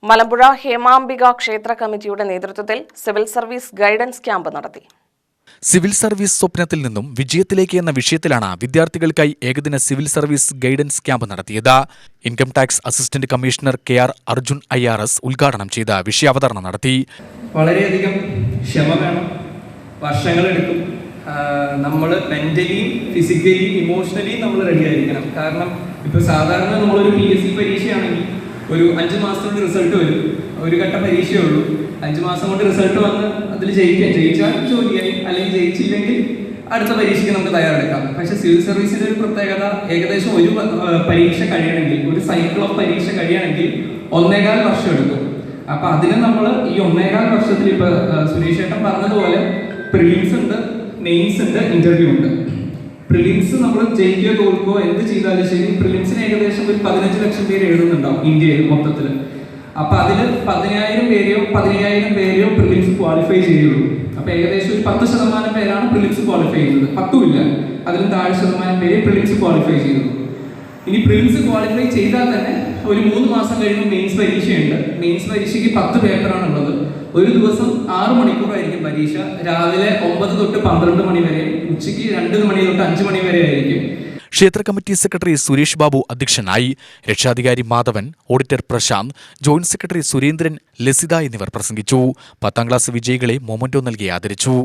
മലമ്പുഴ ഹേമാംബിക ക്ഷേത്ര കമ്മിറ്റിയുടെ നേതൃത്വത്തിൽ സിവിൽ സർവീസ് ഗൈഡൻസ് ക്യാമ്പ് നടത്തി. സിവിൽ സർവീസ് സ്വപ്നത്തിൽ നിന്നും വിജയത്തിലേക്ക് എന്ന വിഷയത്തിലാണ് വിദ്യാർത്ഥികൾക്കായി ഏകദിന സിവിൽ സർവീസ് ഗൈഡൻസ് ക്യാമ്പ് നടത്തിയത്. Income tax assistant commissioner KR Arjun IRS ഉദ്ഘാടനം ചെയ്ത വിഷയാവതരണം നടത്തി. വളരെയധികം ക്ഷമ വേണം, വർഷങ്ങളെടുക്കും. നമ്മൾ മെന്റലി, ഫിസിക്കലി, ഇമോഷണലി നമ്മൾ റെഡി ആയിരിക്കണം. കാരണം ഇപ്പോൾ സാധാരണ നമ്മളൊരു PSC പരീക്ഷയാണെങ്കിൽ ഒരു 5 മാസത്തോടെ റിസൾട്ട് വരും. ഒരു ഘട്ട പരീക്ഷയേ ഉള്ളൂ. 5 മാസം കൊണ്ട് റിസൾട്ട് വന്ന് അതിൽ ജയിച്ചാൽ ജോലിയായി, അല്ലെങ്കിൽ ജയിച്ചില്ലെങ്കിൽ അടുത്ത പരീക്ഷയ്ക്ക് നമുക്ക് തയ്യാറെടുക്കാം. പക്ഷേ സിവിൽ സർവീസിന്റെ ഒരു പ്രത്യേകത, ഏകദേശം ഒരു പരീക്ഷ കഴിയണമെങ്കിൽ, ഒരു സൈക്കിൾ ഓഫ് പരീക്ഷ കഴിയണമെങ്കിൽ 1.25 വർഷം എടുക്കും. അപ്പൊ അതിന് നമ്മൾ ഈ 1.25 വർഷത്തിൽ ഇപ്പൊ സുരേഷ് ഏട്ടൻ പറഞ്ഞതുപോലെ പ്രിലിംസ് ഉണ്ട്, മെയിൻസ് ഉണ്ട്, ഇന്റർവ്യൂ ഉണ്ട്. പ്രിലിംസ് നമ്മൾ ജയിക്കുകയോ തോൽക്കുകയോ എന്ത് ചെയ്താലും ശരി, പ്രിലിംസിന് ഏകദേശം ഒരു 15 ലക്ഷം പേര് എഴുതുന്നുണ്ടാവും ഇന്ത്യയിൽ മൊത്തത്തിൽ. അപ്പൊ അതിൽ 10,000 പേരെയോ 15,000 പേരെയോ പ്രിലിംസ് ക്വാളിഫൈ ചെയ്യുള്ളൂ. അപ്പൊ ഏകദേശം ഒരു 10% പേരാണ് പ്രിലിംസ് ക്വാളിഫൈ ചെയ്യുന്നത്. 10 ഇല്ല, അതിലും താഴെ ശതമാനം പേരെ പ്രിലിംസ് ക്വാളിഫൈ ചെയ്യുന്നു. ഇനി പ്രിലിംസ് ക്വാളിഫൈ ചെയ്താൽ തന്നെ ഒരു 3 മാസം കഴിയുമ്പോൾ മെയിൻസ് പരീക്ഷയുണ്ട്. മെയിൻസ് പരീക്ഷയ്ക്ക് 10 പേപ്പറാണ് ഉള്ളത്. ഒരു ദിവസം 6 മണിക്കൂറായിരിക്കും പരീക്ഷ. രാവിലെ 9 തൊട്ട് 12 മണി വരെ, ഉച്ചയ്ക്ക് 2 മണി തൊട്ട് 5 മണി വരെ ആയിരിക്കും. ക്ഷേത്ര കമ്മിറ്റി സെക്രട്ടറി സുരേഷ് ബാബു അധ്യക്ഷനായി. രക്ഷാധികാരി Madhavan, auditor Prashanth, joint secretary Surendran, Lasitha എന്നിവർ പ്രസംഗിച്ചു. 10ാം ക്ലാസ് വിജയികളെ മൊമന്റോ നൽകി ആദരിച്ചു.